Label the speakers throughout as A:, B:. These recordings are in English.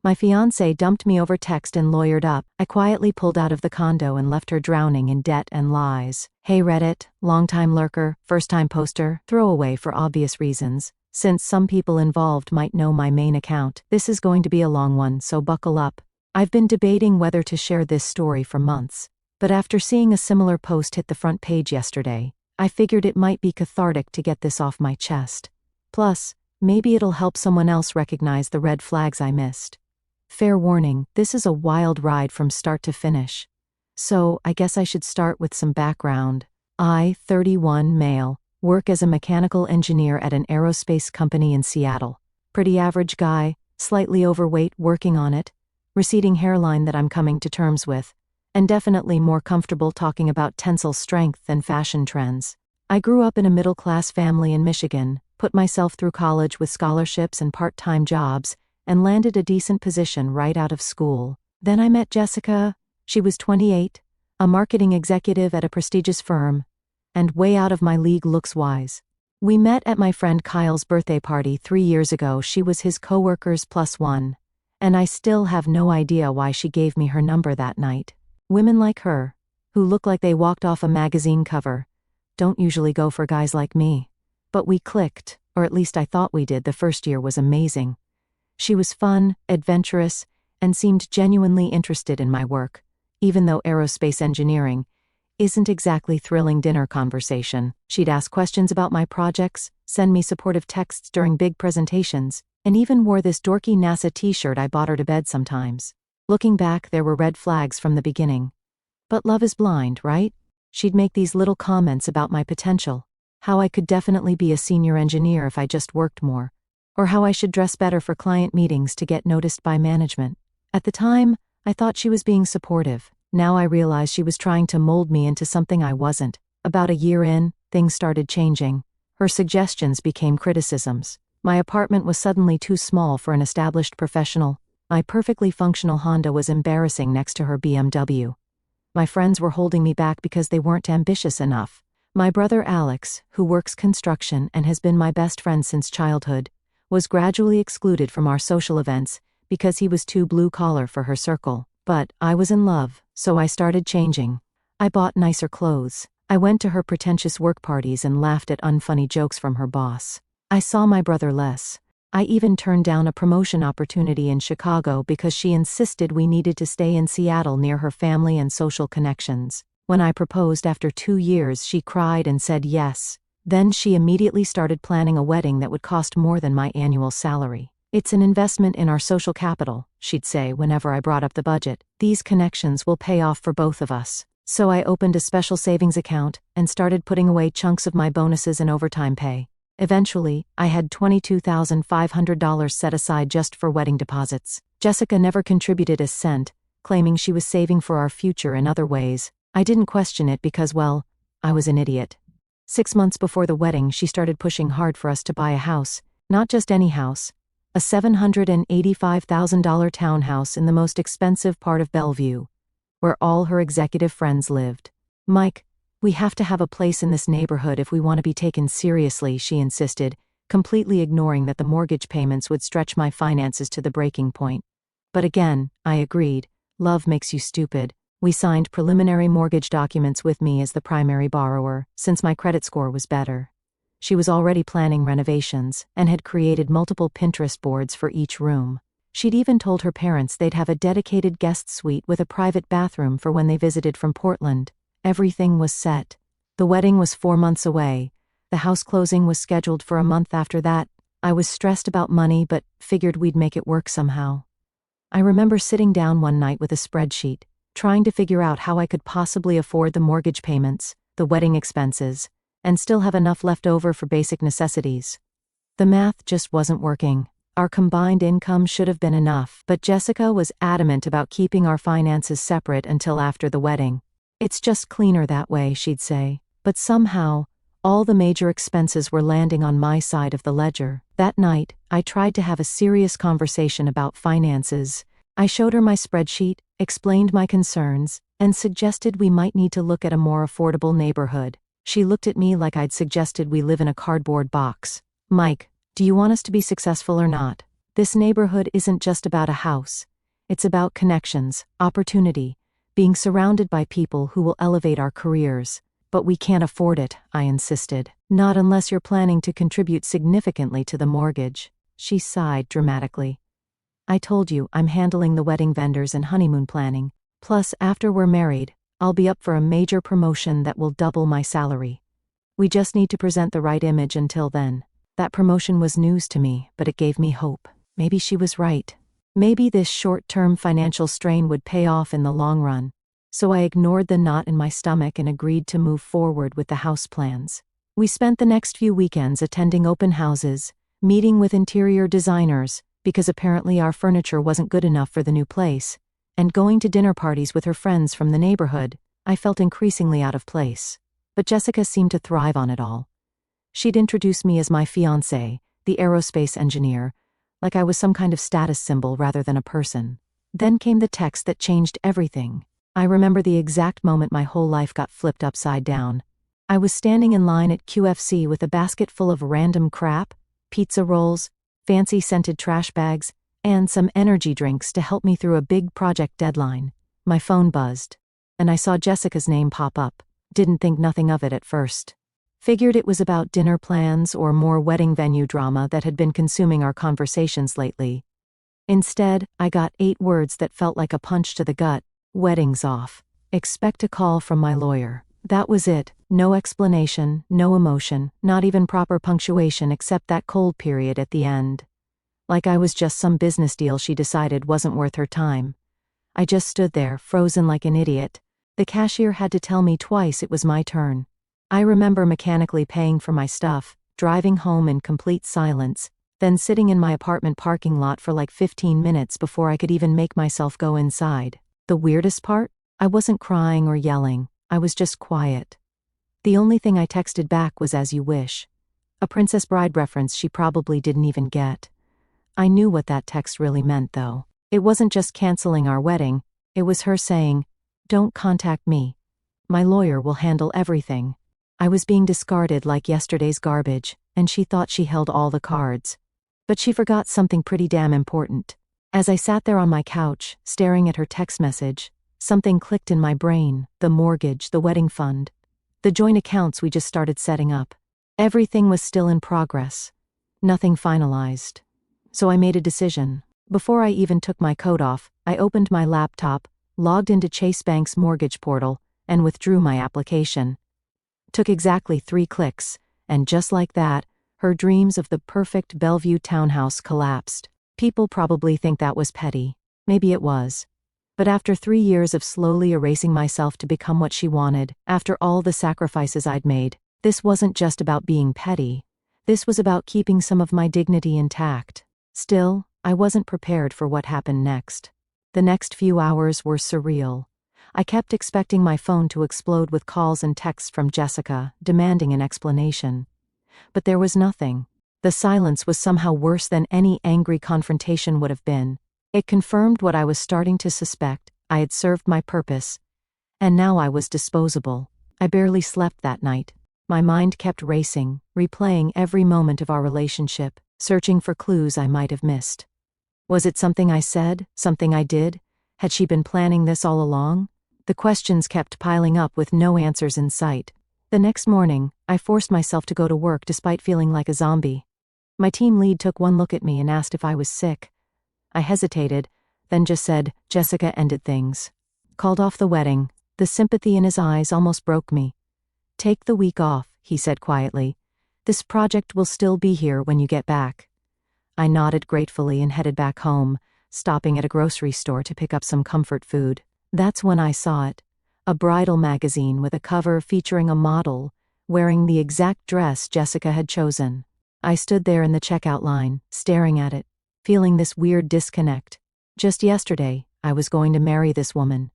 A: My fiancée dumped me over text and lawyered up. I quietly pulled out of the condo and left her drowning in debt and lies. Hey Reddit, long-time lurker, first-time poster, throwaway for obvious reasons. Since some people involved might know my main account, this is going to be a long one, so buckle up. I've been debating whether to share this story for months, but after seeing a similar post hit the front page yesterday, I figured it might be cathartic to get this off my chest. Plus, maybe it'll help someone else recognize the red flags I missed. Fair warning, this is a wild ride from start to finish. So, I guess I should start with some background. I, 31, male, work as a mechanical engineer at an aerospace company in Seattle. Pretty average guy, slightly overweight, working on it, receding hairline that I'm coming to terms with, and definitely more comfortable talking about tensile strength than fashion trends. I grew up in a middle-class family in Michigan, put myself through college with scholarships and part-time jobs, and landed a decent position right out of school. Then I met Jessica. She was 28, a marketing executive at a prestigious firm, and way out of my league looks-wise. We met at my friend Kyle's birthday party 3 years ago. She was his coworker's +1, and I still have no idea why she gave me her number that night. Women like her, who look like they walked off a magazine cover, don't usually go for guys like me. But we clicked, or at least I thought we did. The first year was amazing. She was fun, adventurous, and seemed genuinely interested in my work, even though aerospace engineering isn't exactly thrilling dinner conversation. She'd ask questions about my projects, send me supportive texts during big presentations, and even wore this dorky NASA t-shirt I bought her to bed sometimes. Looking back, there were red flags from the beginning. But love is blind, right? She'd make these little comments about my potential, how I could definitely be a senior engineer if I just worked more, or how I should dress better for client meetings to get noticed by management. At the time, I thought she was being supportive. Now I realize she was trying to mold me into something I wasn't. About a year in, things started changing. Her suggestions became criticisms. My apartment was suddenly too small for an established professional. My perfectly functional Honda was embarrassing next to her BMW. My friends were holding me back because they weren't ambitious enough. My brother Alex, who works construction and has been my best friend since childhood, was gradually excluded from our social events because he was too blue-collar for her circle. But I was in love, so I started changing. I bought nicer clothes. I went to her pretentious work parties and laughed at unfunny jokes from her boss. I saw my brother less. I even turned down a promotion opportunity in Chicago because she insisted we needed to stay in Seattle near her family and social connections. When I proposed after 2 years, she cried and said yes. Then she immediately started planning a wedding that would cost more than my annual salary. It's an investment in our social capital, she'd say whenever I brought up the budget. These connections will pay off for both of us. So I opened a special savings account and started putting away chunks of my bonuses and overtime pay. Eventually, I had $22,500 set aside just for wedding deposits. Jessica never contributed a cent, claiming she was saving for our future in other ways. I didn't question it because, well, I was an idiot. 6 months before the wedding, she started pushing hard for us to buy a house. Not just any house. A $785,000 townhouse in the most expensive part of Bellevue, where all her executive friends lived. Mike, we have to have a place in this neighborhood if we want to be taken seriously, she insisted, completely ignoring that the mortgage payments would stretch my finances to the breaking point. But again, I agreed. Love makes you stupid. We signed preliminary mortgage documents with me as the primary borrower, since my credit score was better. She was already planning renovations, and had created multiple Pinterest boards for each room. She'd even told her parents they'd have a dedicated guest suite with a private bathroom for when they visited from Portland. Everything was set. The wedding was 4 months away. The house closing was scheduled for a month after that. I was stressed about money but figured we'd make it work somehow. I remember sitting down one night with a spreadsheet, trying to figure out how I could possibly afford the mortgage payments, the wedding expenses, and still have enough left over for basic necessities. The math just wasn't working. Our combined income should have been enough, but Jessica was adamant about keeping our finances separate until after the wedding. It's just cleaner that way, she'd say. But somehow, all the major expenses were landing on my side of the ledger. That night, I tried to have a serious conversation about finances. I showed her my spreadsheet, explained my concerns, and suggested we might need to look at a more affordable neighborhood. She looked at me like I'd suggested we live in a cardboard box. Mike, do you want us to be successful or not? This neighborhood isn't just about a house. It's about connections, opportunity, being surrounded by people who will elevate our careers. But we can't afford it, I insisted. Not unless you're planning to contribute significantly to the mortgage. She sighed dramatically. I told you, I'm handling the wedding vendors and honeymoon planning. Plus, after we're married, I'll be up for a major promotion that will double my salary. We just need to present the right image until then. That promotion was news to me, but it gave me hope. Maybe she was right. Maybe this short-term financial strain would pay off in the long run. So I ignored the knot in my stomach and agreed to move forward with the house plans. We spent the next few weekends attending open houses, meeting with interior designers, because apparently our furniture wasn't good enough for the new place, and going to dinner parties with her friends from the neighborhood. I felt increasingly out of place. But Jessica seemed to thrive on it all. She'd introduced me as my fiancé, the aerospace engineer, like I was some kind of status symbol rather than a person. Then came the text that changed everything. I remember the exact moment my whole life got flipped upside down. I was standing in line at QFC with a basket full of random crap, pizza rolls, fancy scented trash bags, and some energy drinks to help me through a big project deadline. My phone buzzed, and I saw Jessica's name pop up. Didn't think nothing of it at first. Figured it was about dinner plans or more wedding venue drama that had been consuming our conversations lately. Instead, I got 8 words that felt like a punch to the gut. Wedding's off. Expect a call from my lawyer. That was it. No explanation, no emotion, not even proper punctuation except that cold period at the end. Like I was just some business deal she decided wasn't worth her time. I just stood there, frozen like an idiot. The cashier had to tell me twice it was my turn. I remember mechanically paying for my stuff, driving home in complete silence, then sitting in my apartment parking lot for like 15 minutes before I could even make myself go inside. The weirdest part? I wasn't crying or yelling, I was just quiet. The only thing I texted back was "as you wish." A Princess Bride reference she probably didn't even get. I knew what that text really meant though. It wasn't just canceling our wedding, it was her saying, "Don't contact me. My lawyer will handle everything." I was being discarded like yesterday's garbage, and she thought she held all the cards. But she forgot something pretty damn important. As I sat there on my couch, staring at her text message, something clicked in my brain: the mortgage, the wedding fund, the joint accounts we just started setting up. Everything was still in progress. Nothing finalized. So I made a decision. Before I even took my coat off, I opened my laptop, logged into Chase Bank's mortgage portal, and withdrew my application. Took exactly 3 clicks, and just like that, her dreams of the perfect Bellevue townhouse collapsed. People probably think that was petty. Maybe it was. But after 3 years of slowly erasing myself to become what she wanted, after all the sacrifices I'd made, this wasn't just about being petty. This was about keeping some of my dignity intact. Still, I wasn't prepared for what happened next. The next few hours were surreal. I kept expecting my phone to explode with calls and texts from Jessica, demanding an explanation. But there was nothing. The silence was somehow worse than any angry confrontation would have been. It confirmed what I was starting to suspect: I had served my purpose, and now I was disposable. I barely slept that night. My mind kept racing, replaying every moment of our relationship, searching for clues I might have missed. Was it something I said, something I did? Had she been planning this all along? The questions kept piling up with no answers in sight. The next morning, I forced myself to go to work despite feeling like a zombie. My team lead took one look at me and asked if I was sick. I hesitated, then just said, "Jessica ended things." Called off the wedding. The sympathy in his eyes almost broke me. "Take the week off," he said quietly. "This project will still be here when you get back." I nodded gratefully and headed back home, stopping at a grocery store to pick up some comfort food. That's when I saw it. A bridal magazine with a cover featuring a model wearing the exact dress Jessica had chosen. I stood there in the checkout line, staring at it, feeling this weird disconnect. Just yesterday, I was going to marry this woman.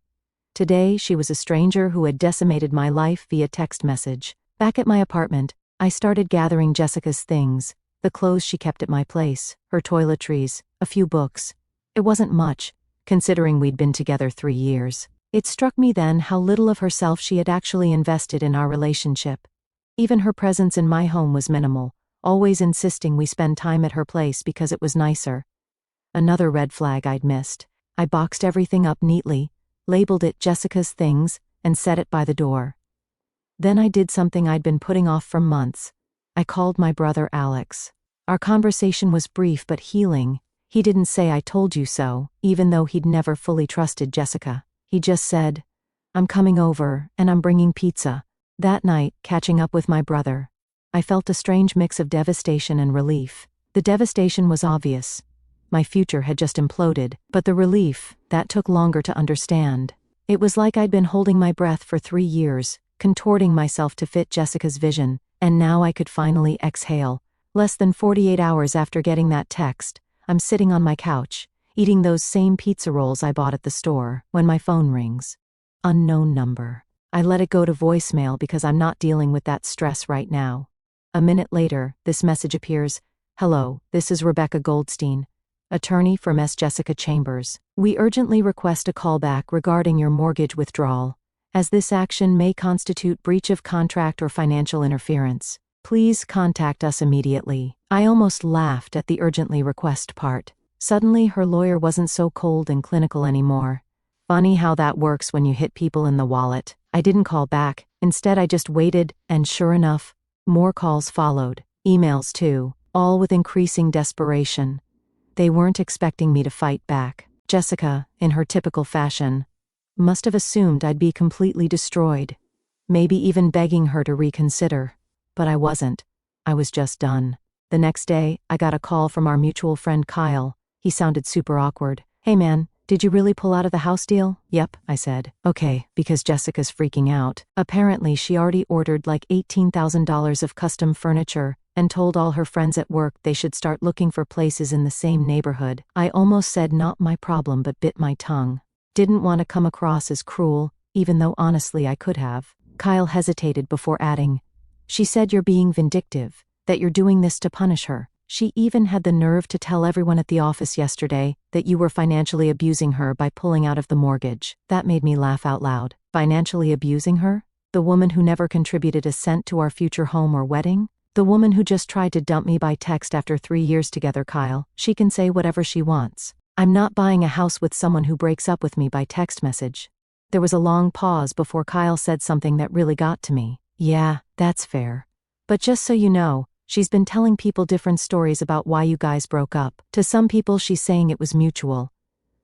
A: Today, she was a stranger who had decimated my life via text message. Back at my apartment, I started gathering Jessica's things, the clothes she kept at my place, her toiletries, a few books. It wasn't much, considering we'd been together 3 years. It struck me then how little of herself she had actually invested in our relationship. Even her presence in my home was minimal, always insisting we spend time at her place because it was nicer. Another red flag I'd missed. I boxed everything up neatly, labeled it Jessica's things, and set it by the door. Then I did something I'd been putting off for months. I called my brother Alex. Our conversation was brief but healing. He didn't say "I told you so," even though he'd never fully trusted Jessica. He just said, "I'm coming over, and I'm bringing pizza." That night, catching up with my brother, I felt a strange mix of devastation and relief. The devastation was obvious. My future had just imploded, but the relief, that took longer to understand. It was like I'd been holding my breath for 3 years, contorting myself to fit Jessica's vision, and now I could finally exhale. Less than 48 hours after getting that text, I'm sitting on my couch, eating those same pizza rolls I bought at the store, when my phone rings. Unknown number. I let it go to voicemail because I'm not dealing with that stress right now. A minute later, this message appears. "Hello, this is Rebecca Goldstein, attorney for Ms. Jessica Chambers. We urgently request a callback regarding your mortgage withdrawal, as this action may constitute breach of contract or financial interference. Please contact us immediately." I almost laughed at the urgently request part. Suddenly her lawyer wasn't so cold and clinical anymore. Funny how that works when you hit people in the wallet. I didn't call back. Instead I just waited, and sure enough, more calls followed. Emails too, all with increasing desperation. They weren't expecting me to fight back. Jessica, in her typical fashion, must have assumed I'd be completely destroyed. Maybe even begging her to reconsider. But I wasn't. I was just done. The next day, I got a call from our mutual friend Kyle. He sounded super awkward. "Hey man, did you really pull out of the house deal?" "Yep," I said. "Okay," because Jessica's freaking out. Apparently she already ordered like $18,000 of custom furniture and told all her friends at work they should start looking for places in the same neighborhood. I almost said not my problem but bit my tongue. Didn't want to come across as cruel, even though honestly I could have. Kyle hesitated before adding, "She said you're being vindictive, that you're doing this to punish her. She even had the nerve to tell everyone at the office yesterday that you were financially abusing her by pulling out of the mortgage." That made me laugh out loud. Financially abusing her? The woman who never contributed a cent to our future home or wedding? The woman who just tried to dump me by text after 3 years together? Kyle, she can say whatever she wants. I'm not buying a house with someone who breaks up with me by text message. There was a long pause before Kyle said something that really got to me. "Yeah, that's fair. But just so you know, she's been telling people different stories about why you guys broke up. To some people she's saying it was mutual.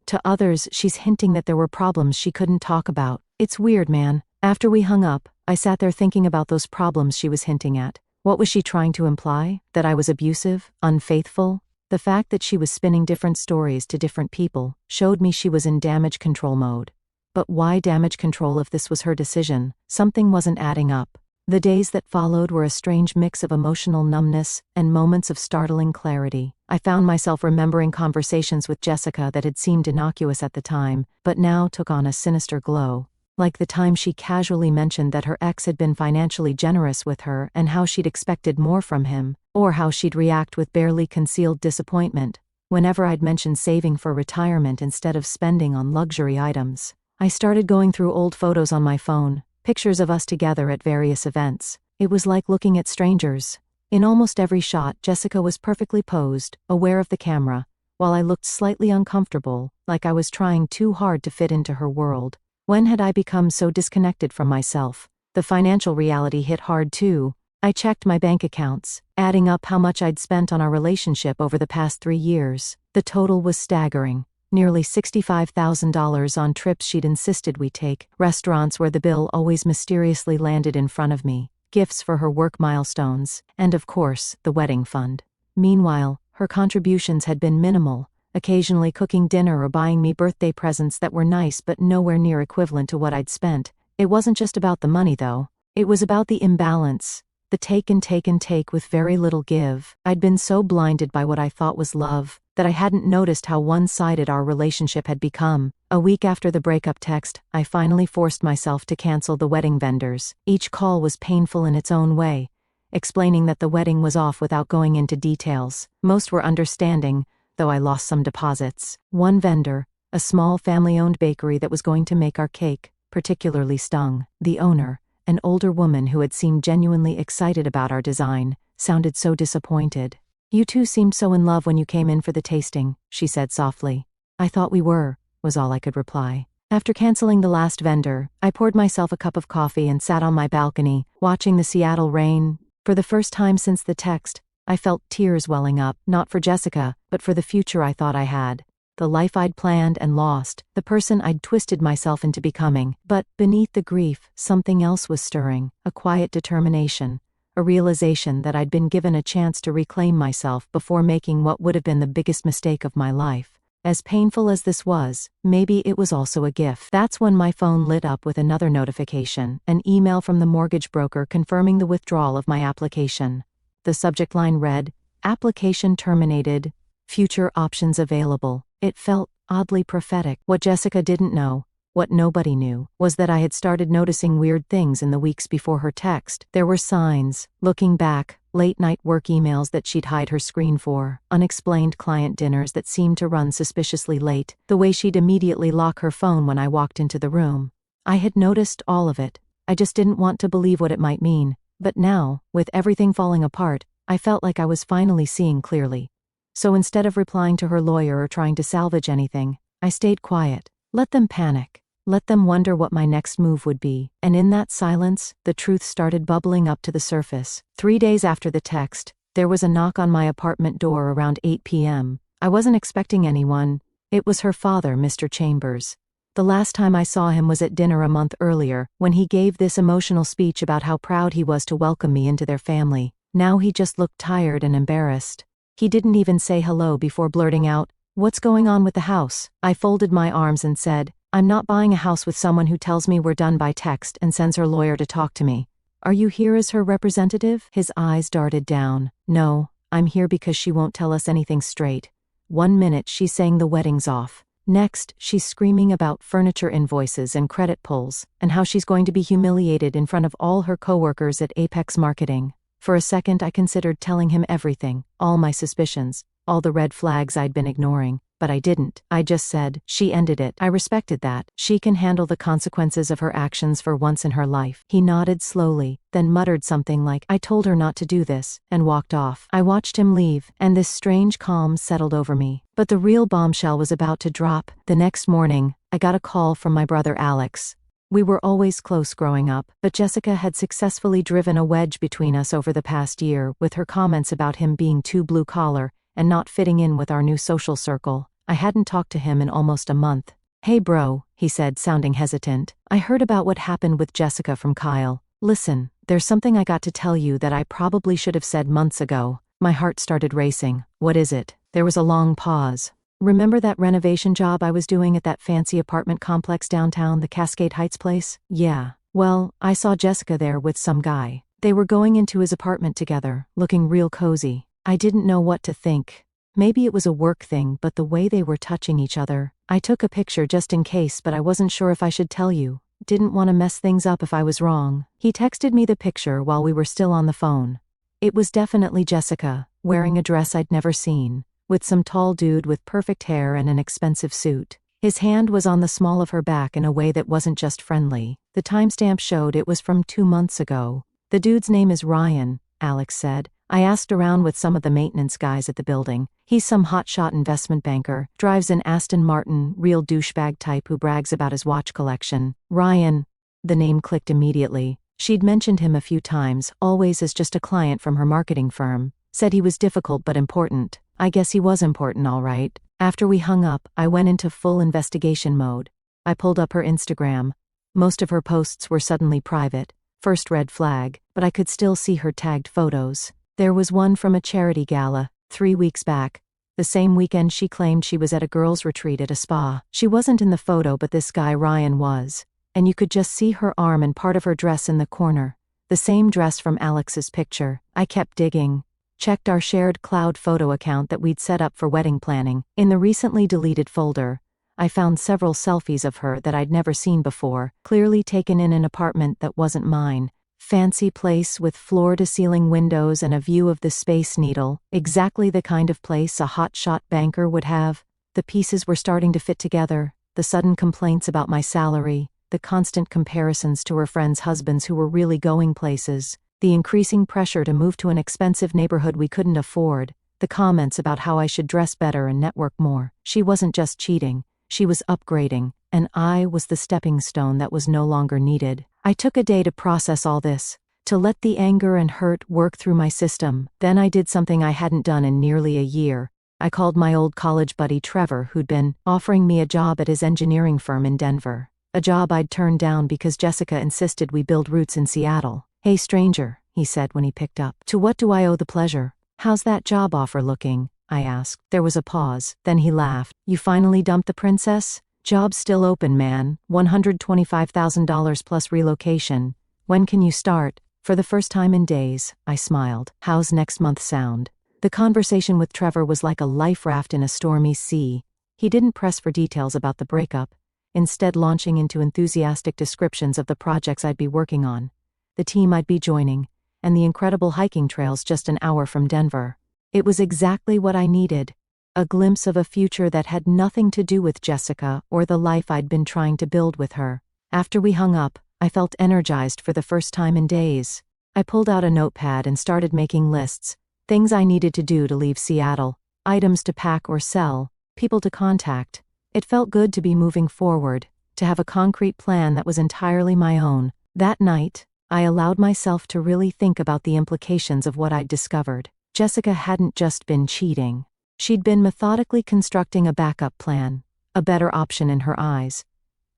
A: To others she's hinting that there were problems she couldn't talk about. It's weird, man." After we hung up, I sat there thinking about those problems she was hinting at. What was she trying to imply? That I was abusive? Unfaithful? The fact that she was spinning different stories to different people showed me she was in damage control mode. But why damage control if this was her decision? Something wasn't adding up. The days that followed were a strange mix of emotional numbness and moments of startling clarity. I found myself remembering conversations with Jessica that had seemed innocuous at the time, but now took on a sinister glow. Like the time she casually mentioned that her ex had been financially generous with her and how she'd expected more from him, or how she'd react with barely concealed disappointment whenever I'd mentioned saving for retirement instead of spending on luxury items. I started going through old photos on my phone, pictures of us together at various events. It was like looking at strangers. In almost every shot, Jessica was perfectly posed, aware of the camera, while I looked slightly uncomfortable, like I was trying too hard to fit into her world. When had I become so disconnected from myself? The financial reality hit hard too. I checked my bank accounts, adding up how much I'd spent on our relationship over the past 3 years. The total was staggering. Nearly $65,000 on trips she'd insisted we take, restaurants where the bill always mysteriously landed in front of me, gifts for her work milestones, and of course, the wedding fund. Meanwhile, her contributions had been minimal, occasionally cooking dinner or buying me birthday presents that were nice but nowhere near equivalent to what I'd spent. It wasn't just about the money though. It was about the imbalance. The take and take and take with very little give. I'd been so blinded by what I thought was love that I hadn't noticed how one-sided our relationship had become. A week after the breakup text, I finally forced myself to cancel the wedding vendors. Each call was painful in its own way, explaining that the wedding was off without going into details. Most were understanding, though I lost some deposits. One vendor, a small family-owned bakery that was going to make our cake, particularly stung. The owner, an older woman who had seemed genuinely excited about our design, sounded so disappointed. "You two seemed so in love when you came in for the tasting," she said softly. "I thought we were," was all I could reply. After canceling the last vendor, I poured myself a cup of coffee and sat on my balcony, watching the Seattle rain. For the first time since the text, I felt tears welling up, not for Jessica, but for the future I thought I had. The life I'd planned and lost, the person I'd twisted myself into becoming. But beneath the grief, something else was stirring, a quiet determination, a realization that I'd been given a chance to reclaim myself before making what would have been the biggest mistake of my life. As painful as this was, maybe it was also a gift. That's when my phone lit up with another notification, an email from the mortgage broker confirming the withdrawal of my application. The subject line read, "Application terminated, future options available." It felt oddly prophetic. What Jessica didn't know, what nobody knew, was that I had started noticing weird things in the weeks before her text. There were signs, looking back, late-night work emails that she'd hide her screen for, unexplained client dinners that seemed to run suspiciously late, the way she'd immediately lock her phone when I walked into the room. I had noticed all of it. I just didn't want to believe what it might mean. But now, with everything falling apart, I felt like I was finally seeing clearly. So instead of replying to her lawyer or trying to salvage anything, I stayed quiet. Let them panic. Let them wonder what my next move would be. And in that silence, the truth started bubbling up to the surface. 3 days after the text, there was a knock on my apartment door around 8 p.m. I wasn't expecting anyone. It was her father, Mr. Chambers. The last time I saw him was at dinner a month earlier, when he gave this emotional speech about how proud he was to welcome me into their family. Now he just looked tired and embarrassed. He didn't even say hello before blurting out, "What's going on with the house?" I folded my arms and said, "I'm not buying a house with someone who tells me we're done by text and sends her lawyer to talk to me. Are you here as her representative?" His eyes darted down. "No, I'm here because she won't tell us anything straight. 1 minute she's saying the wedding's off. Next, she's screaming about furniture invoices and credit pulls, and how she's going to be humiliated in front of all her coworkers at Apex Marketing." For a second I considered telling him everything, all my suspicions, all the red flags I'd been ignoring, but I didn't. I just said, "She ended it." I respected that. She can handle the consequences of her actions for once in her life. He nodded slowly, then muttered something like, "I told her not to do this," and walked off. I watched him leave, and this strange calm settled over me. But the real bombshell was about to drop. The next morning, I got a call from my brother Alex. We were always close growing up, but Jessica had successfully driven a wedge between us over the past year with her comments about him being too blue-collar and not fitting in with our new social circle. I hadn't talked to him in almost a month. "Hey bro," he said, sounding hesitant. "I heard about what happened with Jessica from Kyle. Listen, there's something I got to tell you that I probably should have said months ago." My heart started racing. "What is it?" There was a long pause. "Remember that renovation job I was doing at that fancy apartment complex downtown, the Cascade Heights place?" "Yeah. Well, I saw Jessica there with some guy. They were going into his apartment together, looking real cozy. I didn't know what to think. Maybe it was a work thing, but the way they were touching each other. I took a picture just in case, but I wasn't sure if I should tell you. Didn't want to mess things up if I was wrong." He texted me the picture while we were still on the phone. It was definitely Jessica, wearing a dress I'd never seen, with some tall dude with perfect hair and an expensive suit. His hand was on the small of her back in a way that wasn't just friendly. The timestamp showed it was from 2 months ago. "The dude's name is Ryan," Alex said. "I asked around with some of the maintenance guys at the building. He's some hotshot investment banker, drives an Aston Martin, real douchebag type who brags about his watch collection." Ryan. The name clicked immediately. She'd mentioned him a few times, always as just a client from her marketing firm. Said he was difficult but important. I guess he was important, all right. After we hung up, I went into full investigation mode. I pulled up her Instagram. Most of her posts were suddenly private. First red flag, but I could still see her tagged photos. There was one from a charity gala, 3 weeks back. The same weekend she claimed she was at a girls' retreat at a spa. She wasn't in the photo, but this guy Ryan was. And you could just see her arm and part of her dress in the corner. The same dress from Alex's picture. I kept digging. Checked our shared cloud photo account that we'd set up for wedding planning. In the recently deleted folder, I found several selfies of her that I'd never seen before, clearly taken in an apartment that wasn't mine. Fancy place with floor-to-ceiling windows and a view of the Space Needle, exactly the kind of place a hotshot banker would have. The pieces were starting to fit together, the sudden complaints about my salary, the constant comparisons to her friends' husbands who were really going places, the increasing pressure to move to an expensive neighborhood we couldn't afford, the comments about how I should dress better and network more. She wasn't just cheating, she was upgrading, and I was the stepping stone that was no longer needed. I took a day to process all this, to let the anger and hurt work through my system. Then I did something I hadn't done in nearly a year. I called my old college buddy Trevor, who'd been offering me a job at his engineering firm in Denver. A job I'd turned down because Jessica insisted we build roots in Seattle. "Hey stranger," he said when he picked up. "To what do I owe the pleasure? How's that job offer looking?" I asked. There was a pause, then he laughed. "You finally dumped the princess? Job's still open, man. $125,000 plus relocation. When can you start?" For the first time in days, I smiled. "How's next month sound?" The conversation with Trevor was like a life raft in a stormy sea. He didn't press for details about the breakup, instead launching into enthusiastic descriptions of the projects I'd be working on, the team I'd be joining, and the incredible hiking trails just an hour from Denver. It was exactly what I needed, a glimpse of a future that had nothing to do with Jessica or the life I'd been trying to build with her. After we hung up, I felt energized for the first time in days. I pulled out a notepad and started making lists, things I needed to do to leave Seattle, items to pack or sell, people to contact. It felt good to be moving forward, to have a concrete plan that was entirely my own. That night, I allowed myself to really think about the implications of what I'd discovered. Jessica hadn't just been cheating. She'd been methodically constructing a backup plan, a better option in her eyes,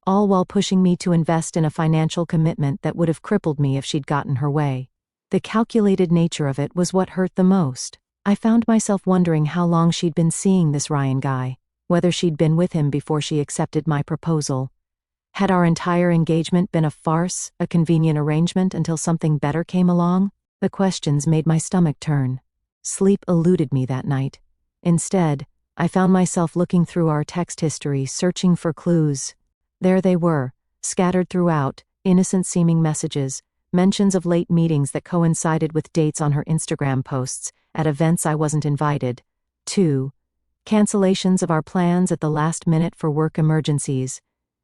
A: all while pushing me to invest in a financial commitment that would have crippled me if she'd gotten her way. The calculated nature of it was what hurt the most. I found myself wondering how long she'd been seeing this Ryan guy, whether she'd been with him before she accepted my proposal. Had our entire engagement been a farce, a convenient arrangement until something better came along? The questions made my stomach turn. Sleep eluded me that night. Instead, I found myself looking through our text history, searching for clues. There they were, scattered throughout, innocent-seeming messages, mentions of late meetings that coincided with dates on her Instagram posts, at events I wasn't invited. 2. Cancellations of our plans at the last minute for work emergencies,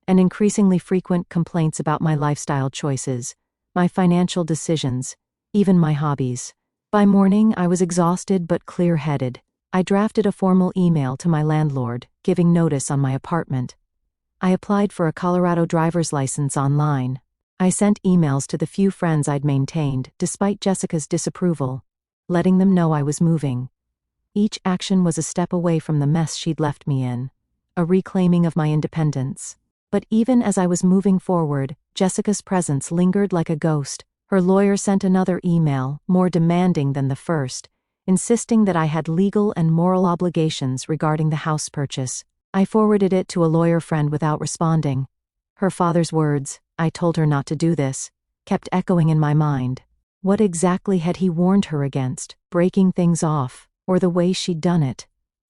A: and increasingly frequent complaints about my lifestyle choices, my financial decisions, even my hobbies. By morning, I was exhausted but clear-headed. I drafted a formal email to my landlord, giving notice on my apartment. I applied for a Colorado driver's license online. I sent emails to the few friends I'd maintained, despite Jessica's disapproval, letting them know I was moving. Each action was a step away from the mess she'd left me in, a reclaiming of my independence. But even as I was moving forward, Jessica's presence lingered like a ghost. Her lawyer sent another email, more demanding than the first, insisting that I had legal and moral obligations regarding the house purchase. I forwarded it to a lawyer friend without responding. Her father's words, "I told her not to do this," kept echoing in my mind. What exactly had he warned her against, breaking things off, or the way she'd done it?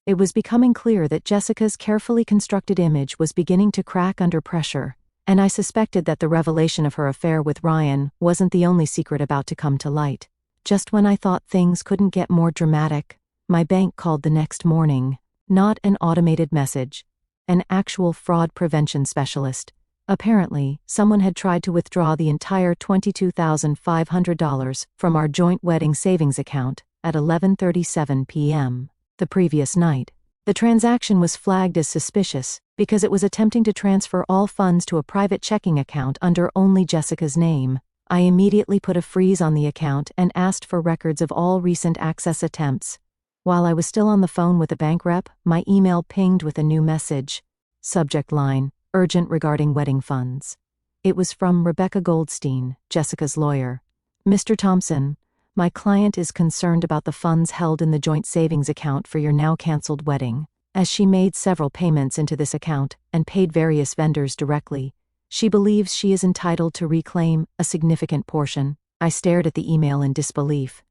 A: It was becoming clear that Jessica's carefully constructed image was beginning to crack under pressure, and I suspected that the revelation of her affair with Ryan wasn't the only secret about to come to light. Just when I thought things couldn't get more dramatic, my bank called the next morning. Not an automated message, an actual fraud prevention specialist. Apparently, someone had tried to withdraw the entire $22,500 from our joint wedding savings account at 11:37 p.m. the previous night. The transaction was flagged as suspicious because it was attempting to transfer all funds to a private checking account under only Jessica's name. I immediately put a freeze on the account and asked for records of all recent access attempts. While I was still on the phone with the bank rep, my email pinged with a new message. Subject line, "Urgent regarding wedding funds." It was from Rebecca Goldstein, Jessica's lawyer. "Mr. Thompson, my client is concerned about the funds held in the joint savings account for your now-canceled wedding. As she made several payments into this account and paid various vendors directly, she believes she is entitled to reclaim a significant portion." I stared at the email in disbelief.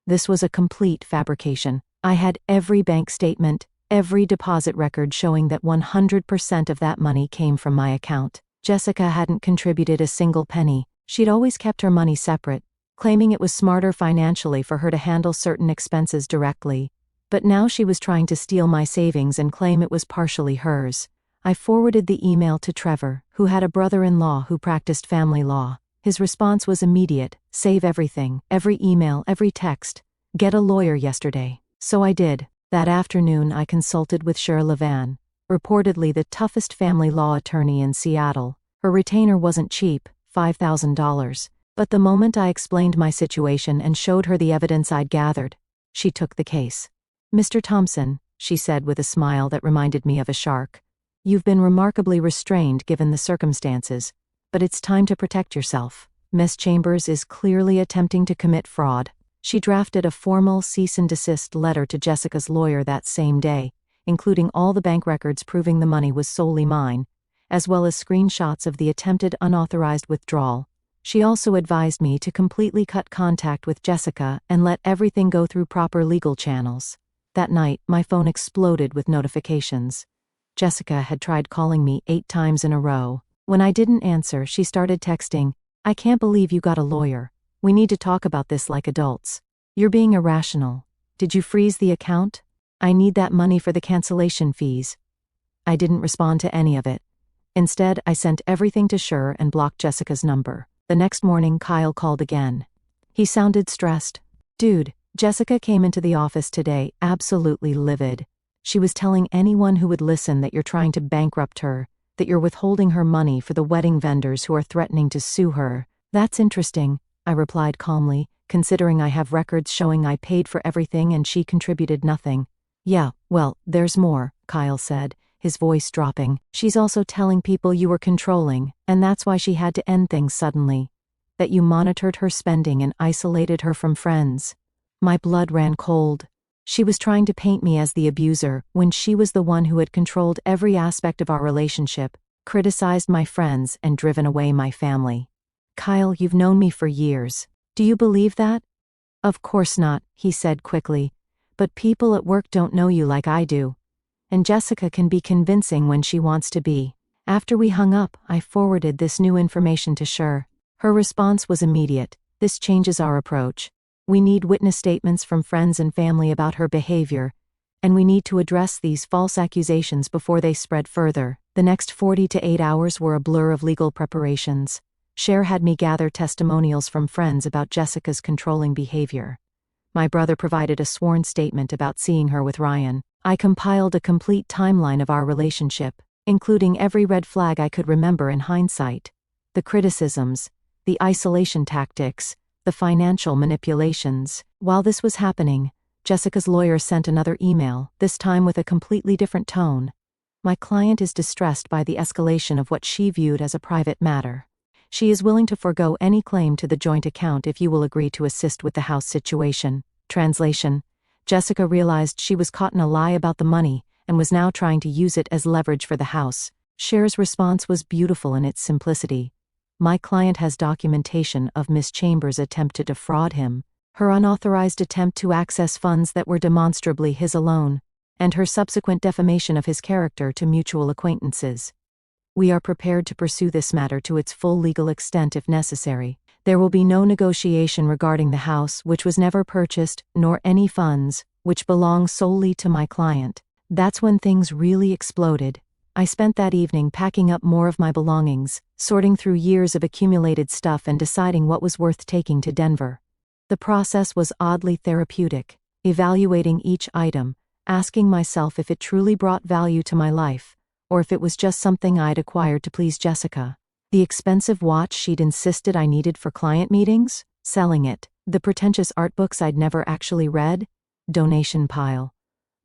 A: This was a complete fabrication. I had every bank statement, every deposit record showing that 100% of that money came from my account. Jessica hadn't contributed a single penny. She'd always kept her money separate, claiming it was smarter financially for her to handle certain expenses directly. But now she was trying to steal my savings and claim it was partially hers. I forwarded the email to Trevor, who had a brother-in-law who practiced family law. His response was immediate: "Save everything, every email, every text. Get a lawyer yesterday." So I did. That afternoon I consulted with Cher Levan, reportedly the toughest family law attorney in Seattle. Her retainer wasn't cheap, $5,000. But the moment I explained my situation and showed her the evidence I'd gathered, she took the case. "Mr. Thompson," she said with a smile that reminded me of a shark, "you've been remarkably restrained given the circumstances, but it's time to protect yourself. Miss Chambers is clearly attempting to commit fraud." She drafted a formal cease and desist letter to Jessica's lawyer that same day, including all the bank records proving the money was solely mine, as well as screenshots of the attempted unauthorized withdrawal. She also advised me to completely cut contact with Jessica and let everything go through proper legal channels. That night, my phone exploded with notifications. Jessica had tried calling me 8 times in a row. When I didn't answer, she started texting, "I can't believe you got a lawyer. We need to talk about this like adults. You're being irrational. Did you freeze the account? I need that money for the cancellation fees." I didn't respond to any of it. Instead, I sent everything to Cher and blocked Jessica's number. The next morning, Kyle called again. He sounded stressed. "Dude, Jessica came into the office today, absolutely livid. She was telling anyone who would listen that you're trying to bankrupt her, that you're withholding her money for the wedding vendors who are threatening to sue her." "That's interesting," I replied calmly, considering I have records showing I paid for everything and she contributed nothing. "Yeah, well, there's more," Kyle said, his voice dropping. "She's also telling people you were controlling, and that's why she had to end things suddenly. That you monitored her spending and isolated her from friends." My blood ran cold. She was trying to paint me as the abuser, when she was the one who had controlled every aspect of our relationship, criticized my friends, and driven away my family. "Kyle, you've known me for years. Do you believe that?" "Of course not," he said quickly. "But people at work don't know you like I do. And Jessica can be convincing when she wants to be." After we hung up, I forwarded this new information to Cher. Her response was immediate. "This changes our approach. We need witness statements from friends and family about her behavior, and we need to address these false accusations before they spread further." The next 48 hours were a blur of legal preparations. Cher had me gather testimonials from friends about Jessica's controlling behavior. My brother provided a sworn statement about seeing her with Ryan. I compiled a complete timeline of our relationship, including every red flag I could remember in hindsight. The criticisms, the isolation tactics, the financial manipulations. While this was happening, Jessica's lawyer sent another email, this time with a completely different tone. "My client is distressed by the escalation of what she viewed as a private matter. She is willing to forego any claim to the joint account if you will agree to assist with the house situation." Translation: Jessica realized she was caught in a lie about the money and was now trying to use it as leverage for the house. Cher's response was beautiful in its simplicity. "My client has documentation of Miss Chambers' attempt to defraud him, her unauthorized attempt to access funds that were demonstrably his alone, and her subsequent defamation of his character to mutual acquaintances. We are prepared to pursue this matter to its full legal extent if necessary. There will be no negotiation regarding the house, which was never purchased, nor any funds, which belong solely to my client." That's when things really exploded. I spent that evening packing up more of my belongings, sorting through years of accumulated stuff and deciding what was worth taking to Denver. The process was oddly therapeutic, evaluating each item, asking myself if it truly brought value to my life, or if it was just something I'd acquired to please Jessica. The expensive watch she'd insisted I needed for client meetings? Selling it. The pretentious art books I'd never actually read? Donation pile.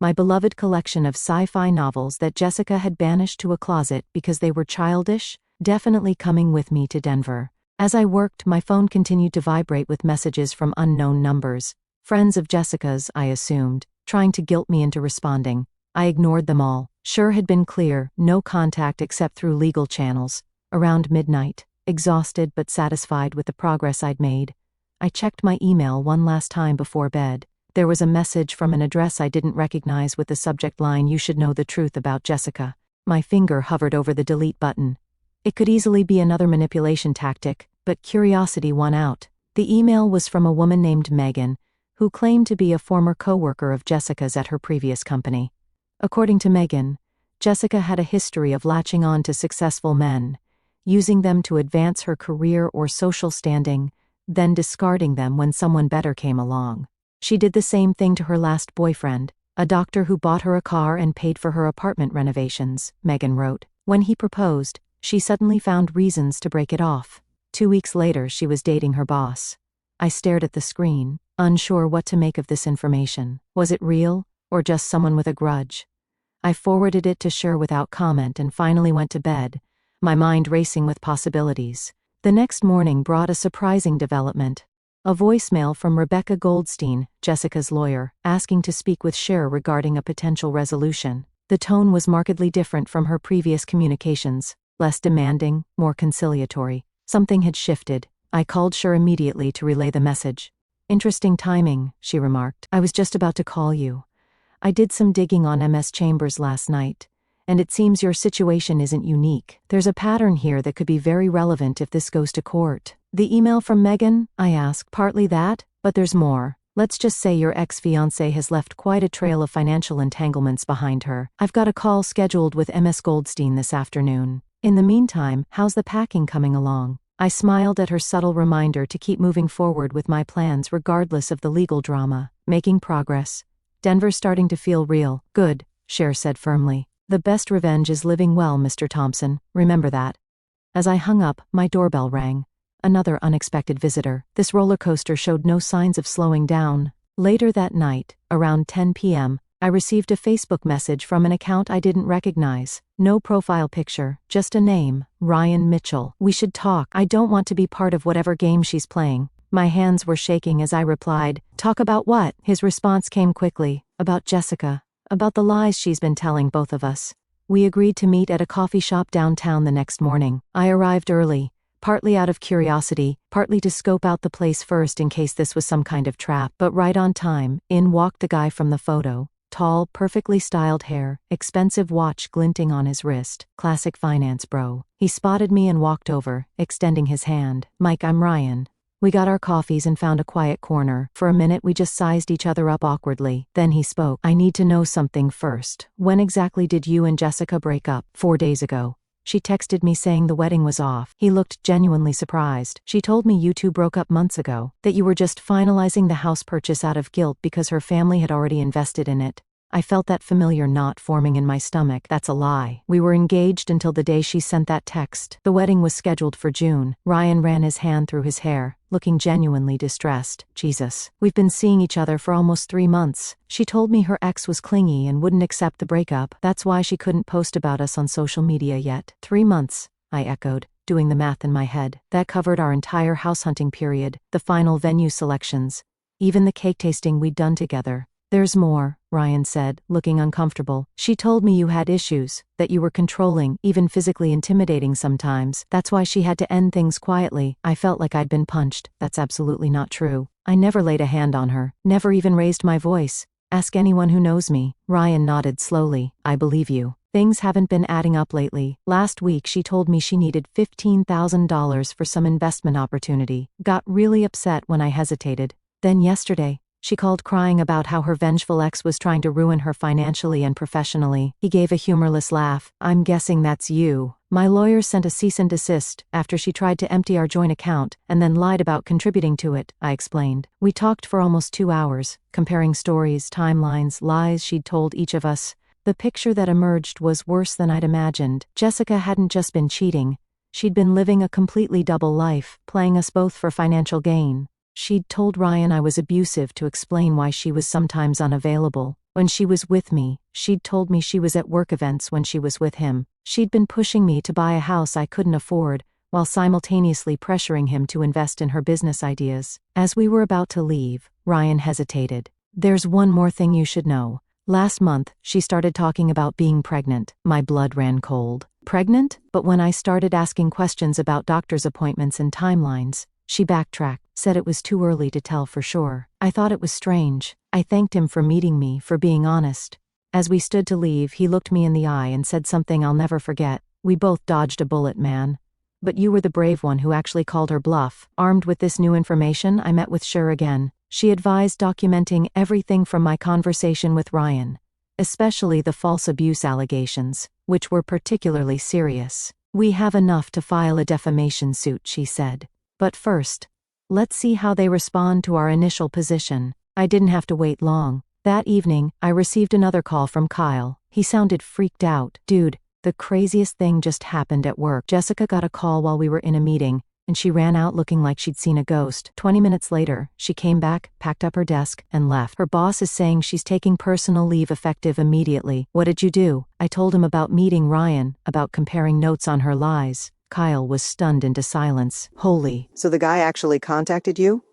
A: My beloved collection of sci-fi novels that Jessica had banished to a closet because they were childish? Definitely coming with me to Denver. As I worked, my phone continued to vibrate with messages from unknown numbers. Friends of Jessica's, I assumed, trying to guilt me into responding. I ignored them all. Cher had been clear, no contact except through legal channels. Around midnight, exhausted but satisfied with the progress I'd made, I checked my email one last time before bed. There was a message from an address I didn't recognize with the subject line, "You should know the truth about Jessica." My finger hovered over the delete button. It could easily be another manipulation tactic, but curiosity won out. The email was from a woman named Megan, who claimed to be a former co-worker of Jessica's at her previous company. According to Megan, Jessica had a history of latching on to successful men, using them to advance her career or social standing, then discarding them when someone better came along. She did the same thing to her last boyfriend, A doctor who bought her a car and paid for her apartment renovations, Megan wrote. When he proposed, she suddenly found reasons to break it off. 2 weeks later, she was dating her boss. I stared at the screen, unsure what to make of this information. Was it real, or just someone with a grudge? I forwarded it to Cher without comment and finally went to bed, my mind racing with possibilities. The next morning brought a surprising development. A voicemail from Rebecca Goldstein, Jessica's lawyer, asking to speak with Cher regarding a potential resolution. The tone was markedly different from her previous communications, less demanding, more conciliatory. Something had shifted. I called Cher immediately to relay the message. "Interesting timing," she remarked. "I was just about to call you. I did some digging on MS Chambers last night, and it seems your situation isn't unique. There's a pattern here that could be very relevant if this goes to court." "The email from Megan?" I asked. "Partly that, but there's more. Let's just say your ex-fiancé has left quite a trail of financial entanglements behind her. I've got a call scheduled with MS Goldstein this afternoon. In the meantime, how's the packing coming along?" I smiled at her subtle reminder to keep moving forward with my plans regardless of the legal drama. "Making progress. Denver's starting to feel real." "Good," Cher said firmly. "The best revenge is living well, Mr. Thompson. Remember that." As I hung up, my doorbell rang. Another unexpected visitor. This roller coaster showed no signs of slowing down. Later that night, around 10 p.m., I received a Facebook message from an account I didn't recognize. No profile picture, just a name, Ryan Mitchell. "We should talk. I don't want to be part of whatever game she's playing." My hands were shaking as I replied, "Talk about what?" His response came quickly. "About Jessica. About the lies she's been telling both of us." We agreed to meet at a coffee shop downtown the next morning. I arrived early, partly out of curiosity, partly to scope out the place first in case this was some kind of trap. But right on time, in walked the guy from the photo. Tall, perfectly styled hair, expensive watch glinting on his wrist, classic finance bro. He spotted me and walked over, extending his hand. "Mike, I'm Ryan." We got our coffees and found a quiet corner. For a minute we just sized each other up awkwardly. Then he spoke. "I need to know something first. When exactly did you and Jessica break up?" 4 days ago. She texted me saying the wedding was off. He looked genuinely surprised. "She told me you two broke up months ago, that you were just finalizing the house purchase out of guilt because her family had already invested in it." I felt that familiar knot forming in my stomach. "That's a lie. We were engaged until the day she sent that text. The wedding was scheduled for June." Ryan ran his hand through his hair, looking genuinely distressed. "Jesus. We've been seeing each other for almost 3 months. She told me her ex was clingy and wouldn't accept the breakup. That's why she couldn't post about us on social media yet." 3 months, I echoed, doing the math in my head. That covered our entire house hunting period, the final venue selections, even the cake tasting we'd done together. "There's more," Ryan said, looking uncomfortable. "She told me you had issues, that you were controlling, even physically intimidating sometimes. That's why she had to end things quietly." I felt like I'd been punched. That's absolutely not true. I never laid a hand on her, never even raised my voice. Ask anyone who knows me. Ryan nodded slowly. "I believe you. Things haven't been adding up lately. Last week she told me she needed $15,000 for some investment opportunity. Got really upset when I hesitated. Then yesterday, she called crying about how her vengeful ex was trying to ruin her financially and professionally." He gave a humorless laugh. "I'm guessing that's you." "My lawyer sent a cease and desist after she tried to empty our joint account and then lied about contributing to it," I explained. We talked for almost 2 hours, comparing stories, timelines, lies she'd told each of us. The picture that emerged was worse than I'd imagined. Jessica hadn't just been cheating. She'd been living a completely double life, playing us both for financial gain. She'd told Ryan I was abusive to explain why she was sometimes unavailable. When she was with me, she'd told me she was at work events when she was with him. She'd been pushing me to buy a house I couldn't afford, while simultaneously pressuring him to invest in her business ideas. As we were about to leave, Ryan hesitated. "There's one more thing you should know. Last month, she started talking about being pregnant." My blood ran cold. Pregnant? But when I started asking questions about doctor's appointments and timelines, she backtracked, said it was too early to tell for sure. I thought it was strange. I thanked him for meeting me, for being honest. As we stood to leave, he looked me in the eye and said something I'll never forget. "We both dodged a bullet, man. But you were the brave one who actually called her bluff." Armed with this new information, I met with Cher again. She advised documenting everything from my conversation with Ryan, especially the false abuse allegations, which were particularly serious. "We have enough to file a defamation suit," she said. "But first, let's see how they respond to our initial position." I didn't have to wait long. That evening, I received another call from Kyle. He sounded freaked out. Dude, the craziest thing just happened at work. Jessica got a call while we were in a meeting, and she ran out looking like she'd seen a ghost. 20 minutes later, she came back, packed up her desk, and left. Her boss is saying she's taking personal leave effective immediately. What did you do? I told him about meeting Ryan, about comparing notes on her lies. Kyle was stunned into silence. Holy.
B: So the guy actually contacted you?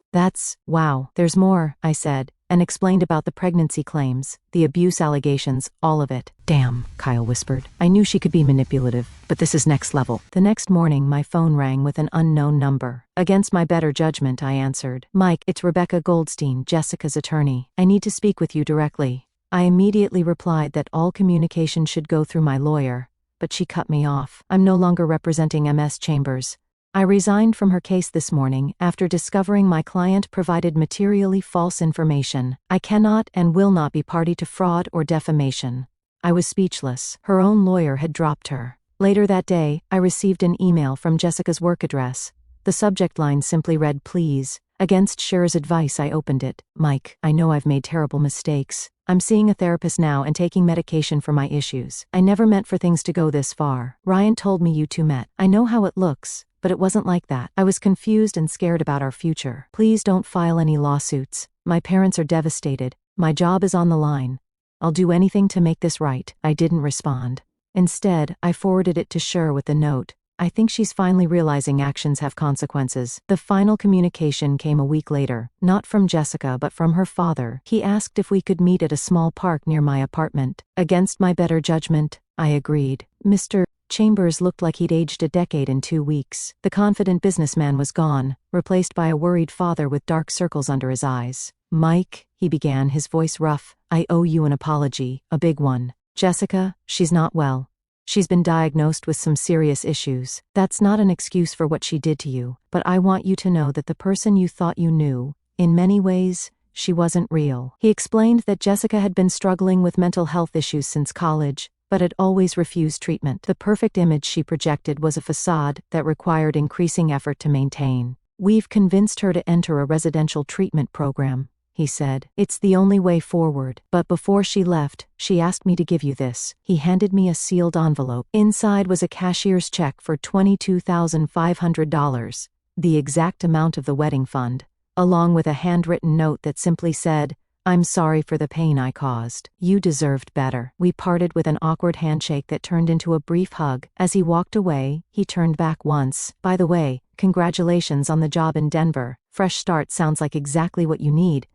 A: Wow. There's more, I said, and explained about the pregnancy claims, the abuse allegations, all of it. Damn, Kyle whispered. I knew she could be manipulative, but this is next level. The next morning, my phone rang with an unknown number. Against my better judgment, I answered. Mike, it's Rebecca Goldstein, Jessica's attorney. I need to speak with you directly. I immediately replied that all communication should go through my lawyer, but she cut me off. I'm no longer representing MS Chambers. I resigned from her case this morning after discovering my client provided materially false information. I cannot and will not be party to fraud or defamation. I was speechless. Her own lawyer had dropped her. Later that day, I received an email from Jessica's work address. The subject line simply read, "Please." Against Cher's advice, I opened it. Mike, I know I've made terrible mistakes. I'm seeing a therapist now and taking medication for my issues. I never meant for things to go this far. Ryan told me you two met. I know how it looks, but it wasn't like that. I was confused and scared about our future. Please don't file any lawsuits. My parents are devastated. My job is on the line. I'll do anything to make this right. I didn't respond. Instead, I forwarded it to Cher with the note. I think she's finally realizing actions have consequences. The final communication came a week later, not from Jessica but from her father. He asked if we could meet at a small park near my apartment. Against my better judgment, I agreed. Mr. Chambers looked like he'd aged a decade in 2 weeks. The confident businessman was gone, replaced by a worried father with dark circles under his eyes. Mike, he began, his voice rough, I owe you an apology, a big one. Jessica, she's not well. She's been diagnosed with some serious issues. That's not an excuse for what she did to you, but I want you to know that the person you thought you knew, in many ways, she wasn't real. He explained that Jessica had been struggling with mental health issues since college, but had always refused treatment. The perfect image she projected was a facade that required increasing effort to maintain. We've convinced her to enter a residential treatment program, he said. It's the only way forward. But before she left, she asked me to give you this. He handed me a sealed envelope. Inside was a cashier's check for $22,500, the exact amount of the wedding fund, along with a handwritten note that simply said, I'm sorry for the pain I caused. You deserved better. We parted with an awkward handshake that turned into a brief hug. As he walked away, he turned back once. By the way, congratulations on the job in Denver. Fresh start sounds like exactly what you need.